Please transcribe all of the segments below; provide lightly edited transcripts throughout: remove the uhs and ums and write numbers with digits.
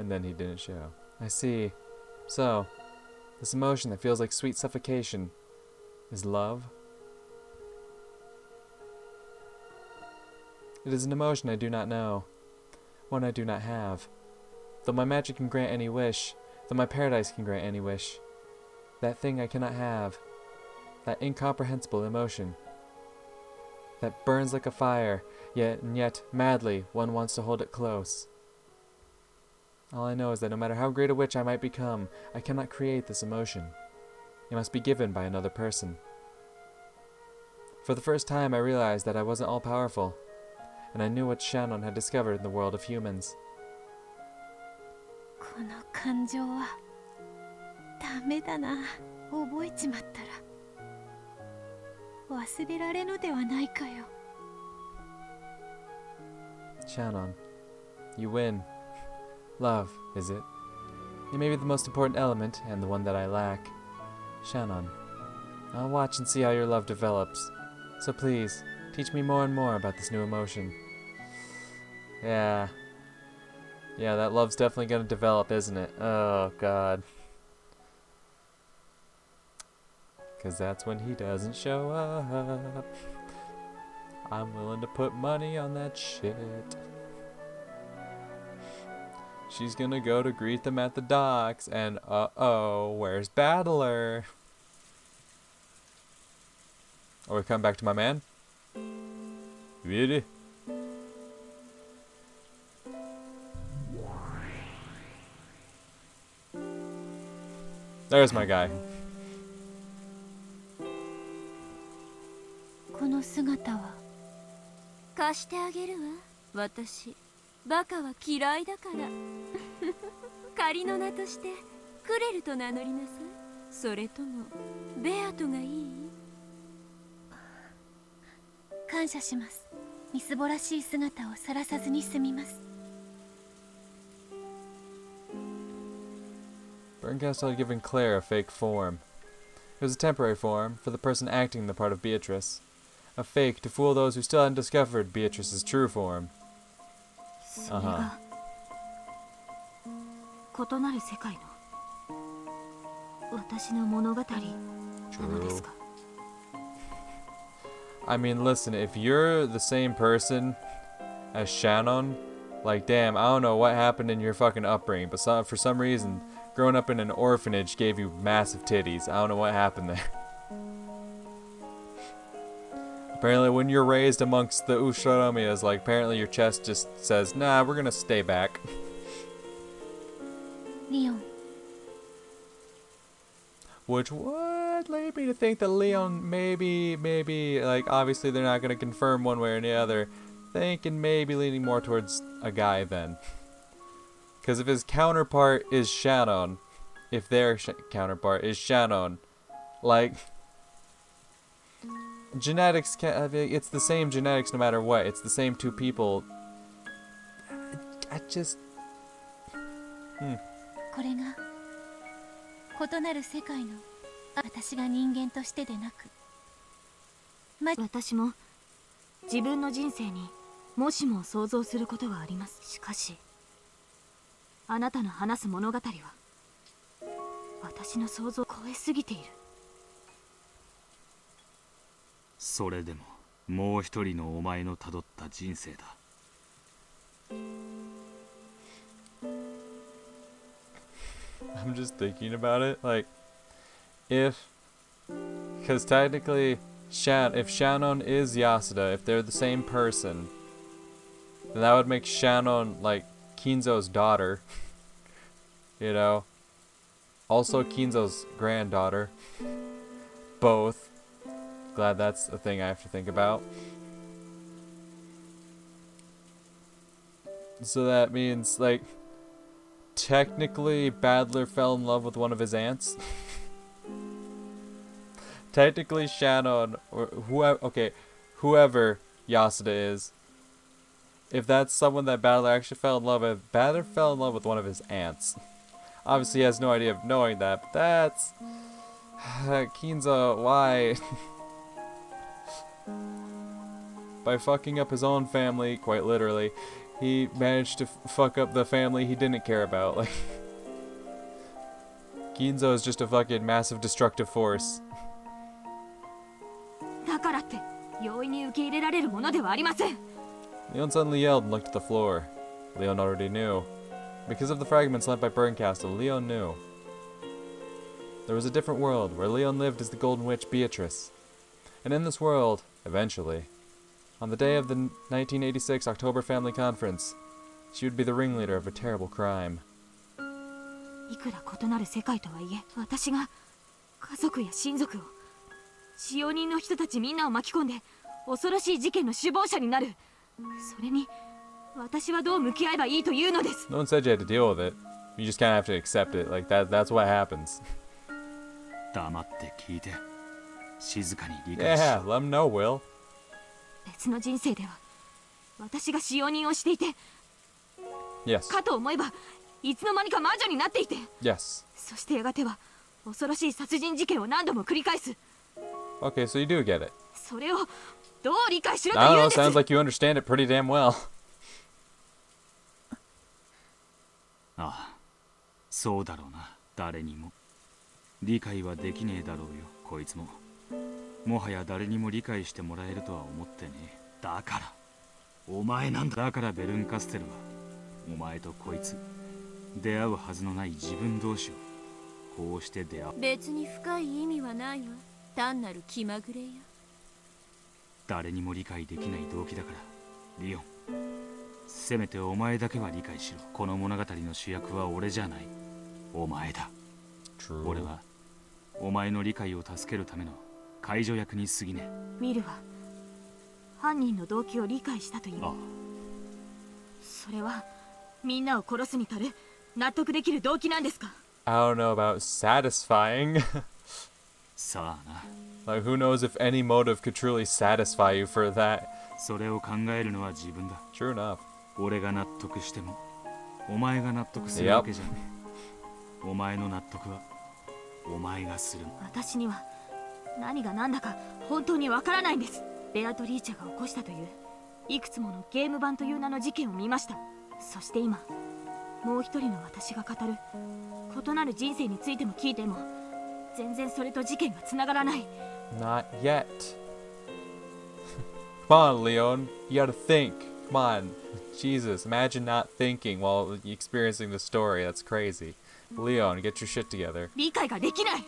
And then he didn't show. I see. So, this emotion that feels like sweet suffocation is love? It is an emotion I do not know. One I do not have. Though my magic can grant any wish, though my paradise can grant any wish, that thing I cannot have, that incomprehensible emotion, that burns like a fire, yet madly one wants to hold it close. All I know is that no matter how great a witch I might become, I cannot create this emotion. It must be given by another person. For the first time I realized that I wasn't all-powerful, and I knew what Shannon had discovered in the world of humans. この感情はダメだな。覚えちまったら忘れられぬではないかよ。 Shannon, you win. Love, is it? It may be the most important element, and the one that I lack. Shannon, I'll watch and see how your love develops. So please, teach me more and more about this new emotion. Yeah, that love's definitely gonna develop, isn't it? Oh, God. 'Cause that's when he doesn't show up. I'm willing to put money on that shit. She's gonna go to greet them at the docks, and uh-oh, where's Battler? Oh, we come back to my man? Really? There's my guy. この姿は貸してあげるわ。私バカは嫌いだから仮の名としてクレルと名乗りなさい。それともベアトがいい？感謝します。みすぼらしい姿を晒さずに済みます。 Berncastle had given Claire a fake form. It was a temporary form for the person acting the part of Beatrice. A fake to fool those who still hadn't discovered Beatrice's true form. それが異なる世界の私の物語なのですか？ I mean, listen, if you're the same person as Shannon, like, damn, I don't know what happened in your fucking upbringing, but for some reason, growing up in an orphanage gave you massive titties. I don't know what happened there. Apparently, when you're raised amongst the Ushinomias, like, apparently your chest just says, nah, we're gonna stay back. Leon. Which would lead me to think that Leon maybe, like, obviously they're not gonna confirm one way or the other. Thinking maybe leaning more towards a guy then. Because if his counterpart is Shannon, if their counterpart is Shannon, like, genetics, it's the same genetics no matter what. It's the same two people. I just... これが異なる世界の私が人間としてでなく、私も自分の人生にもしも想像することがあります。しかしあなたの話す物語は私の想像を超えすぎている。それでももう一人のお前のたどった人生だ。I'm just thinking about it, like, because technically, if Shannon is Yasuda, if they're the same person, then that would make Shannon, like, Kinzo's daughter, you know, also Kinzo's granddaughter, both. Glad that's a thing I have to think about. So that means, like, technically Badler fell in love with one of his aunts. Technically Shannon, or whoever Yasuda is, if that's someone that Badler actually fell in love with, Badler fell in love with one of his aunts. Obviously he has no idea of knowing that, but that's... Kinzo, why? By fucking up his own family, quite literally, he managed to fuck up the family he didn't care about. Like, Ginzo is just a fucking massive destructive force. だからって容易に受け入れられるものではありません。 Leon suddenly yelled and looked at the floor. Leon already knew. Because of the fragments left by Burncastle, Leon knew. There was a different world where Leon lived as the Golden Witch Beatrice. And in this world, eventually, on the day of the 1986 October Family Conference, she would be the ringleader of a terrible crime. いくら異なる世界とはいえ、私が家族や親族を、使用人の人たちみんなを巻き込んで恐ろしい事件の首謀者になる。それに私はどう向き合えばいいというのです。 No one said you had to deal with it. You just kind of have to accept it. Like, that's what happens. 黙って聞いて静かに理解し Yeah, let him know, Will. 別の人生では私が使用人をしていて、 Yes. かと思えばいつの間にか魔女になっていて、 Yes. そしてやがては恐ろしい殺人事件を何度も繰り返す。 Okay, so you do get it. それをどう理解しろと I 言 don't うん know, です。 sounds like you understand it pretty damn well. ああ、そうだろうな。誰にも理解はできねえだろうよ、こいつも。もはや誰にも理解してもらえるとは思ってねえ。だからお前なんだ。だからベルンカステルはお前とこいつ出会うはずのない自分同士をこうして出会う。別に深い意味はないわ。単なる気まぐれよ。誰にも理解できない動機だからリオン、せめてお前だけは理解しろ。この物語の主役は俺じゃない、お前だ。 True. 俺はお前の理解を助けるための介助役に過ぎねミルは犯人の動機を理解したと言い、え。ああ、それはみんなを殺すに足る納得できる動機なんですか？ I don't know about satisfying. さあな。 Like, who knows if any motive could truly satisfy you for that? それを考えるのは自分だ。 True enough. 俺が納得してもお前が納得するわけじゃねえ。お前の納得はお前がする。私には何が何だか本当にわからないんです。ベアトリーチェが起こしたといういくつものゲーム版という名の事件を見ました。そして今もう一人の私が語る異なる人生についても聞いても全然それと事件がつながらない。 Not yet. Come on, Leon. You gotta think. Come on. Jesus, imagine not thinking while experiencing the story. That's crazy. Leon, get your shit together. 理解ができない。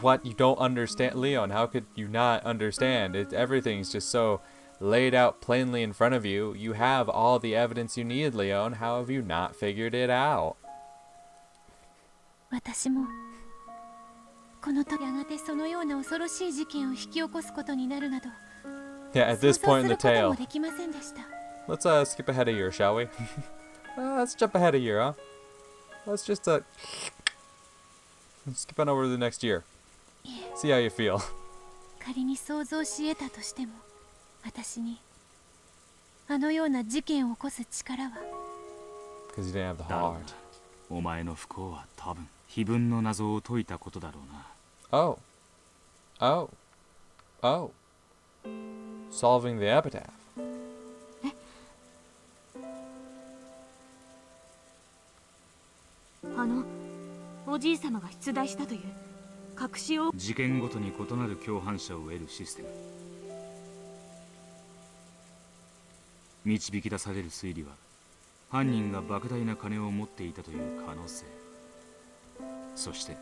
What? You don't understand? Leon, how could you not understand? Everything's just so laid out plainly in front of you. You have all the evidence you need, Leon. How have you not figured it out? 私もこの時やがてそのような恐ろしい事件を引き起こすことになるなど Yeah, at this 想 point 像 in す the ること tale. もできませんでした。 Let's skip ahead a year, shall we? Let's jump ahead a year, huh? Let's just skip on over to the next year. いえ、 See how you feel. 仮に想像し得たとしても私にあのような事件を起こす力は Because you didn't have the だろうな。 heart. お前の不幸は多分非分の謎を解いたことだろうな。 Oh. Oh. Oh. Solving the epitaph. おじい様が出題したという隠しを事件ごとに異なる共犯者を得るシステム。導き出される推理は犯人が莫大な金を持っていたという可能性、そして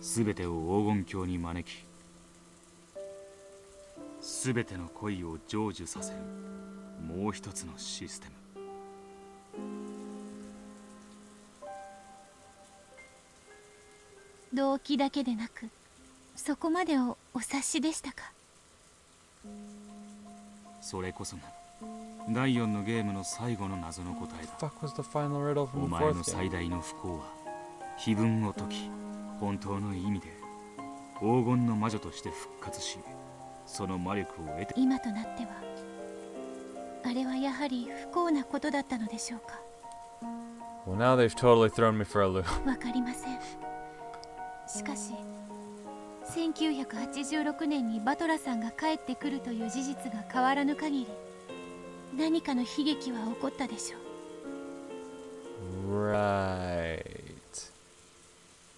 全てを黄金鏡に招き全ての恋を成就させるもう一つのシステム。動機だけでなくそこまでをお察しでしたか？それこそが第4のゲームの最後の謎の答えだ。 Fuck was the final riddle お from the 前 fourth の game? 最大の不幸は非分を解き本当の意味で黄金の魔女として復活しその魔力を得て。今となってはあれはやはり不幸なことだったのでしょうか？ Well, now they've totally thrown me for a loop. わかりません。しかし1986年にバトラさんが帰ってくるという事実が変わらぬ限り何かの悲劇は起こったでしょう。 Right.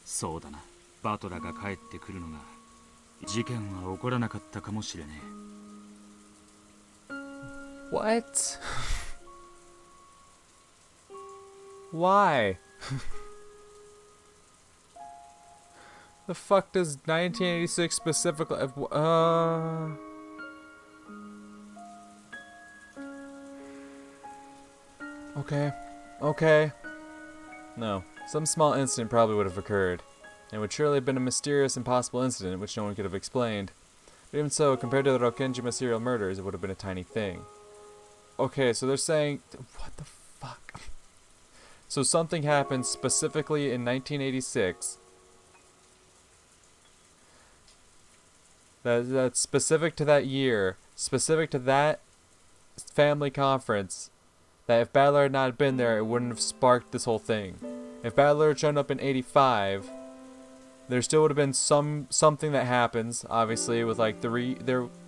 そうだな。バトラが帰ってくるのが事件は起こらなかったかもしれねえ。 What? Why? The fuck does 1986 specifically Okay. Okay. No. Some small incident probably would have occurred. And would surely have been a mysterious, impossible incident which no one could have explained. But even so, compared to the Rokenjima serial murders, it would have been a tiny thing. Okay, so they're saying... What the fuck? So something happened specifically in 1986 that's specific to that year, specific to that family conference, that if Battler had not been there, it wouldn't have sparked this whole thing. If Battler had shown up in 85, there still would have been something that happens, obviously, with like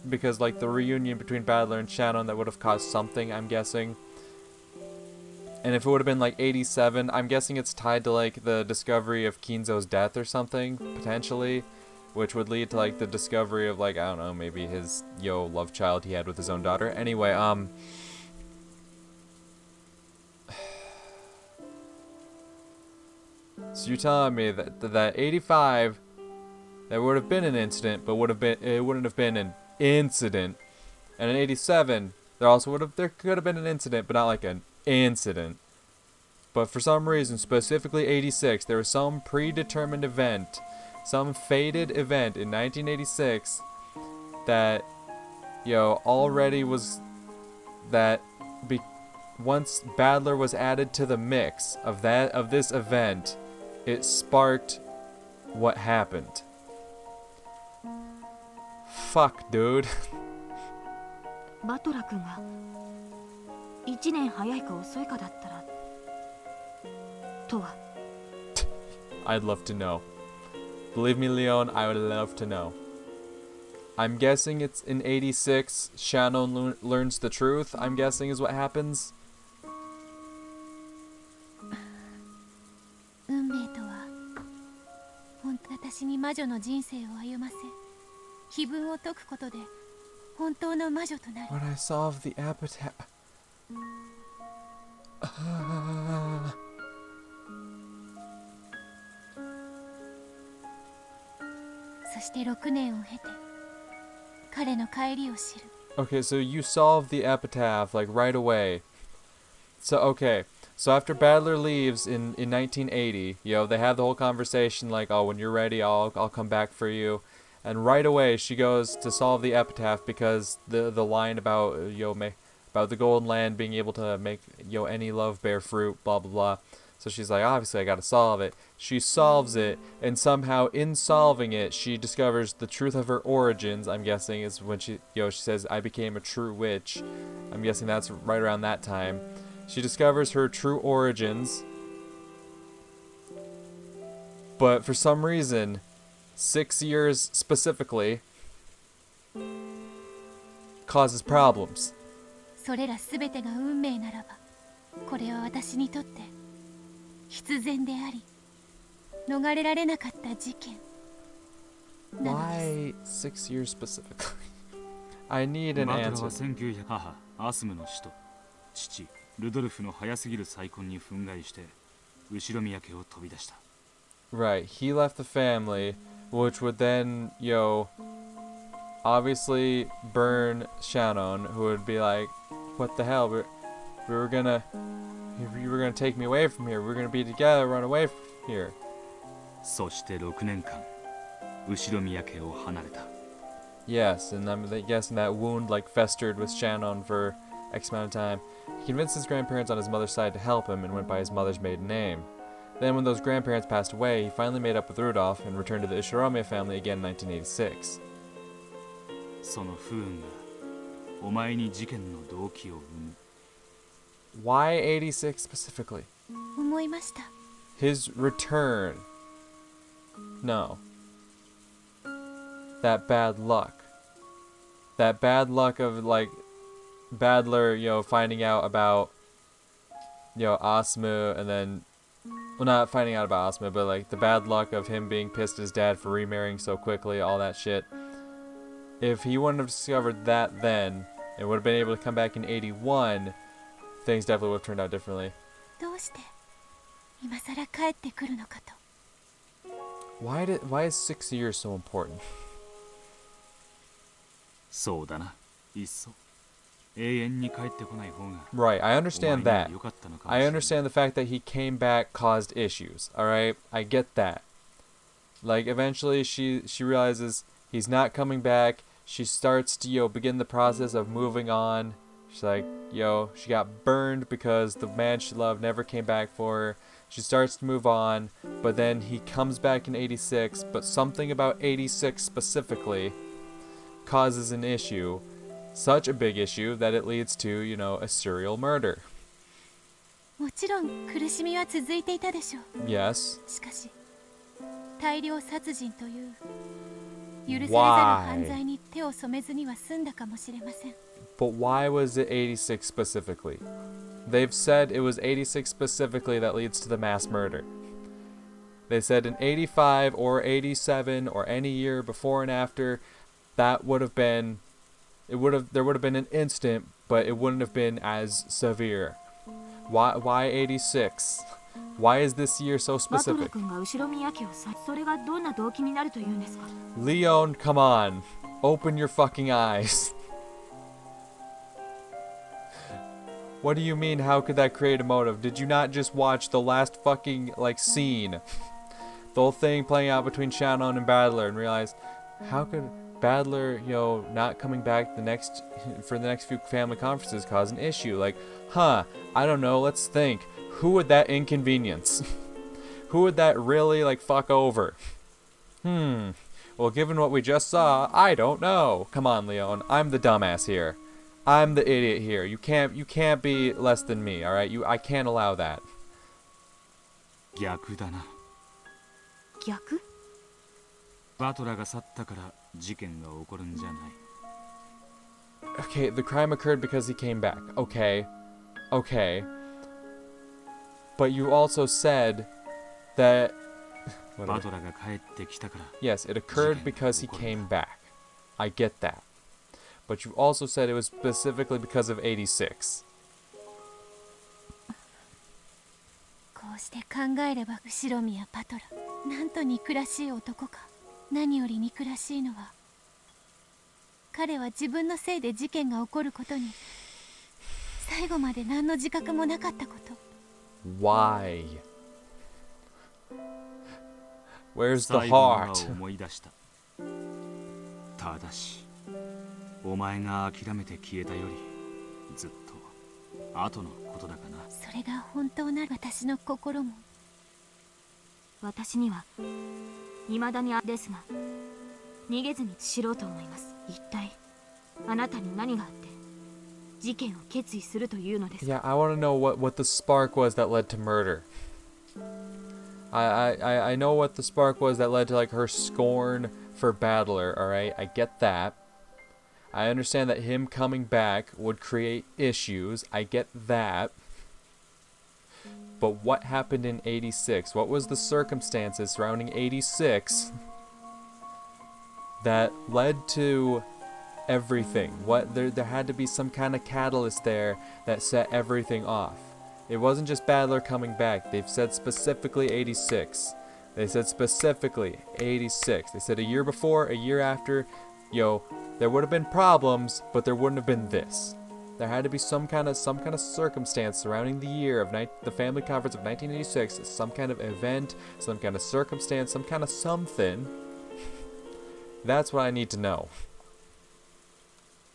because like the reunion between Battler and Shannon, that would have caused something, I'm guessing. And if it would have been like 87, I'm guessing it's tied to like the discovery of Kinzo's death or something, potentially, which would lead to like the discovery of like, I don't know, maybe his love child he had with his own daughter. Anyway, so you're telling me that 85, there would have been an incident, but it wouldn't have been an incident. And in 87, there could have been an incident, but not like an incident. But for some reason, specifically 86, there was some predetermined event, some fated event in 1986 that already was once Battler was added to the mix of this event, it sparked what happened. Fuck, dude. バトラ君が1年早いか遅いかだったらとは。 I'd love to know. Believe me, Leon, I would love to know. I'm guessing it's in 86, Shannon learns the truth, I'm guessing is what happens. 運命とは本当私に魔女の人生を歩ませ、碑文を解くことで本当の魔女となる。 When I solve the epitaph... そして6年を経て彼の帰りを知る。 Okay, so you solve the epitaph like right away. So okay, so after Battler leaves in 1980, they have the whole conversation like, oh, when you're ready, I'll come back for you. And right away she goes to solve the epitaph because the line about about the Golden Land being able to make any love bear fruit, blah blah blah. So she's like, obviously I gotta solve it. She solves it, and somehow in solving it, she discovers the truth of her origins. I'm guessing is when she says, I became a true witch. I'm guessing that's right around that time. She discovers her true origins, but for some reason, 6 years specifically, causes problems. それらすべてが運命ならば、これは私にとって必然であり、逃れられなかった事件なのです。 Why 6 years specifically? I need an バトラ answer. は1900母アスムの死と父ルドルフの早すぎる再婚に憤慨して後ろ宮家を飛び出した。 Right, he left the family, which would then, obviously burn Shannon, who would be like, what the hell, you were gonna take me away from here, we were gonna be together, run away from here. そして6年間後ろ宮家を離れた。 Yes, and I'm guessing that wound festered with Shannon for X amount of time. He convinced his grandparents on his mother's side to help him and went by his mother's maiden name. Then when those grandparents passed away, he finally made up with Rudolph and returned to the Ishinomiya family again in 1986. その不運がお前に事件の動機を生む。 Why 86 specifically? 思いました。 His return. No. That bad luck. That bad luck of Badler, finding out about, Asmu, and then, well, not finding out about Asmu, but like the bad luck of him being pissed at his dad for remarrying so quickly, all that shit. If he wouldn't have discovered that then, and would have been able to come back in 81, things definitely would have turned out differently. どうして今さら帰ってくるのかと。 Why is 6 years so important? そうだな。いっそ永遠に帰ってこない方が Right, I understand お前には that. 良かったのかもし I れない。 understand the fact that he came back caused issues, alright? I get that. Like, eventually she realizes he's not coming back. She starts to, begin the process of moving on. She's like, she got burned because the man she loved never came back for her. She starts to move on, but then he comes back in 86, but something about 86 specifically causes an issue. Such a big issue that it leads to, a serial murder. もちろん苦しみは続いていたでしょう。 Yes. しかし大量殺人という許されざる犯罪に手を染めずには済んだかもしれません。 But why was it 86 specifically? They've said it was 86 specifically that leads to the mass murder. They said in 85 or 87 or any year before and after, that would have been, there would have been an incident, but it wouldn't have been as severe. Why 86? Why is this year so バトラ specific? 君が後宮家を去り、それがどんな動機になるというんですか。 Leon, come on. Open your fucking eyes. What do you mean, how could that create a motive? Did you not just watch the last fucking, scene? The whole thing playing out between Shannon and Badler and realize, how could Badler, not coming back for the next few family conferences cause an issue? Like, I don't know, let's think. Who would that inconvenience? Who would that really, fuck over? Well, given what we just saw, I don't know. Come on, Leon, I'm the dumbass here. I'm the idiot here. You can't be less than me, alright? I can't allow that. 逆だな。逆？バトラが去ったから事件が起こるんじゃない。 Okay, the crime occurred because he came back. Okay. But you also said that... バトラが帰ってきたから。 Yes, it occurred because he came back. I get that. But you also said it was specifically because of 86. こうして考えれば後宮パトラ、なんと憎らしい男か。何より憎らしいのは、彼は自分のせいで事件が起こることに最後まで何の自覚もなかったこと。 Why? Where's the 最後のは heart? 思い出した。ただし、お前が諦めて消えたよりずっと後のことだかな。それが本当なら私の心も。私には未だにですが、逃げずに知ろうと思います。一体あなたに何があって事件を決意するというのですか。 Yeah, I want to know what the spark was that led to murder. I know what the spark was that led to her scorn for Badler, alright? I get that. I understand that him coming back would create issues. I get that. But what happened in 86? What was the circumstances surrounding 86 that led to everything? There had to be some kind of catalyst there that set everything off. It wasn't just Badler coming back. They've said specifically 86. They said specifically 86. They said a year before, a year after, there would have been problems, but there wouldn't have been this. There had to be some kind of circumstance surrounding the year of the family conference of 1986, some kind of event, some kind of circumstance, some kind of something. That's what I need to know.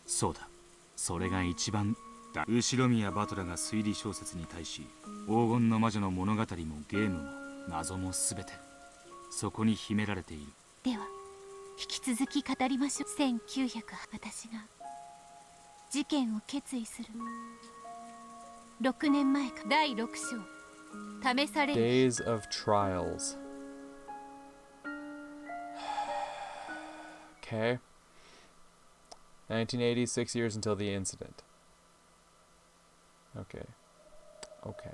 そうだ。それが一番だ。後宮バトラが推理小説に対し、黄金の魔女の物語もゲームも謎もすべてそこに秘められている。では引き続き語りましょう。1900、私が事件を決意する6年前か。第6章、試される。 Days of Trials. Okay. 1986 years until the incident. Okay. Okay.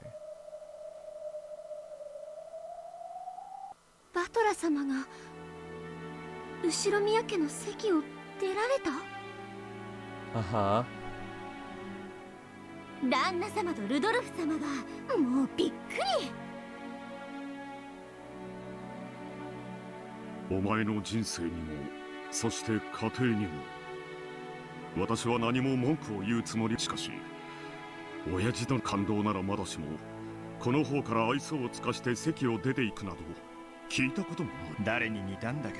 バトラ様が後ろ宮家の席を出られた？ Uh-huh. 旦那様とルドルフ様がもうびっくり。お前の人生にもそして家庭にも私は何も文句を言うつもり。しかし親父の感動ならまだしもこの方から愛想を尽かして席を出ていくなど聞いたこともない。誰に似たんだか。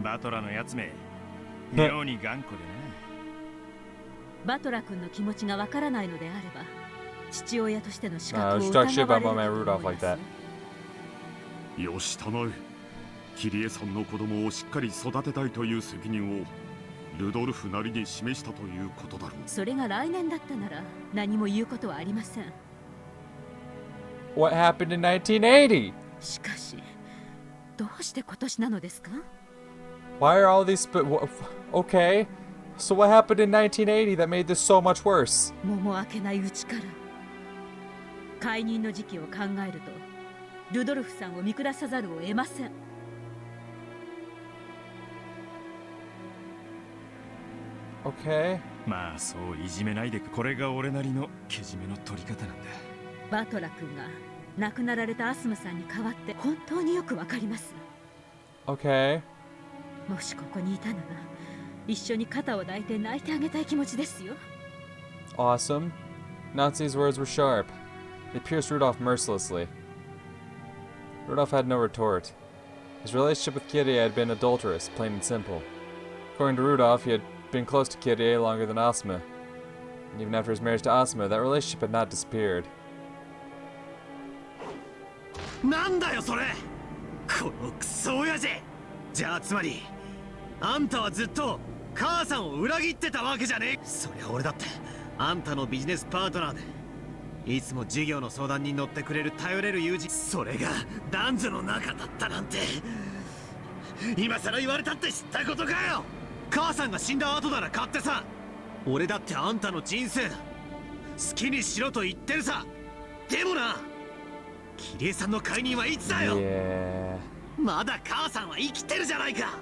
バトラのやつめ妙に頑固でな。バトラ君の気持ちがわからないのであれば父親としての資格を Just 疑わ talk れ shit る about と my man 思い Rudolph ま like す that. よしたまえ。キリエさんの子供をしっかり育てたいという責任をルドルフなりに示したということだろう。それが来年だったなら何も言うことはありません。 What happened in 1980? しかしどうして今年なのですか？ Why are all these okay. So what happened in 1980 that made this so much worse? もも開けないうちから解任の時期を考えるとルドルフさんを見下さざるを得ません。Okay. まあそういじめないでく。これが俺なりのけじめの取り方なんだ。バトラ君が亡くなられたアスムさんに代わって本当によくわかります。 Okay. もしここにいたなら一緒に肩を抱いて泣いてあげたい気持ちですよ。 Awesome. Nazi's words were sharp. They pierced Rudolph mercilessly. Rudolph had no retort. His relationship with Kyrie had been adulterous, plain and simple. According to Rudolph, he had been close to Kyrie longer than Asuma. And even after his marriage to Asuma, that relationship had not disappeared. なんだよそれ、このクソ親父。じゃあつまりあんたはずっと母さんを裏切ってたわけじゃねえ。そりゃ俺だってあんたのビジネスパートナーでいつも授業の相談に乗ってくれる頼れる友人、それが男女の仲だったなんて今さら言われたって知ったことかよ。母さんが死んだ後なら勝手さ。俺だってあんたの人生だ、好きにしろと言ってるさ。でもな、キリエさんの解任はいつだよ。 Yeah. まだ母さんは生きてるじゃないか。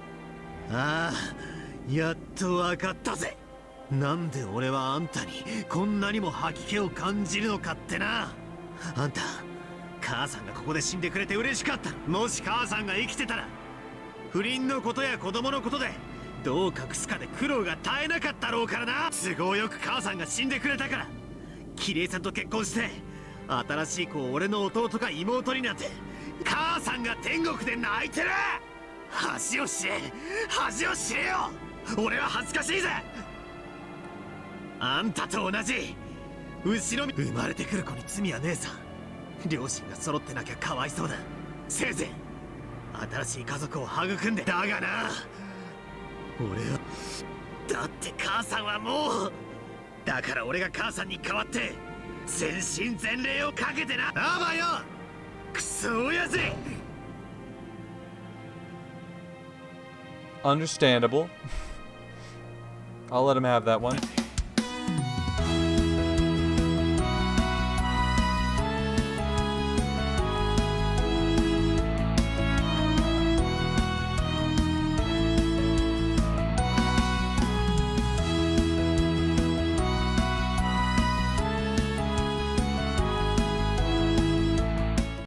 ああ、やっと分かったぜ。なんで俺はあんたにこんなにも吐き気を感じるのかってな。あんた、母さんがここで死んでくれて嬉しかった。もし母さんが生きてたら不倫のことや子供のことでどう隠すかで苦労が絶えなかったろうからな。都合よく母さんが死んでくれたからキリエさんと結婚して新しい子を俺の弟か妹になって母さんが天国で泣いてる。恥を知れ、恥を知れよ。俺は恥ずかしいぜ。あんたと同じ後ろ生まれてくる子に罪はねえさ。両親が揃ってなきゃかわいそうだ。せいぜい新しい家族を育んで。だがな、俺はだって母さんはもう、だから俺が母さんに代わって全身全霊をかけてな。あばよ、クソ親父。 Understandable. I'll let him have that one.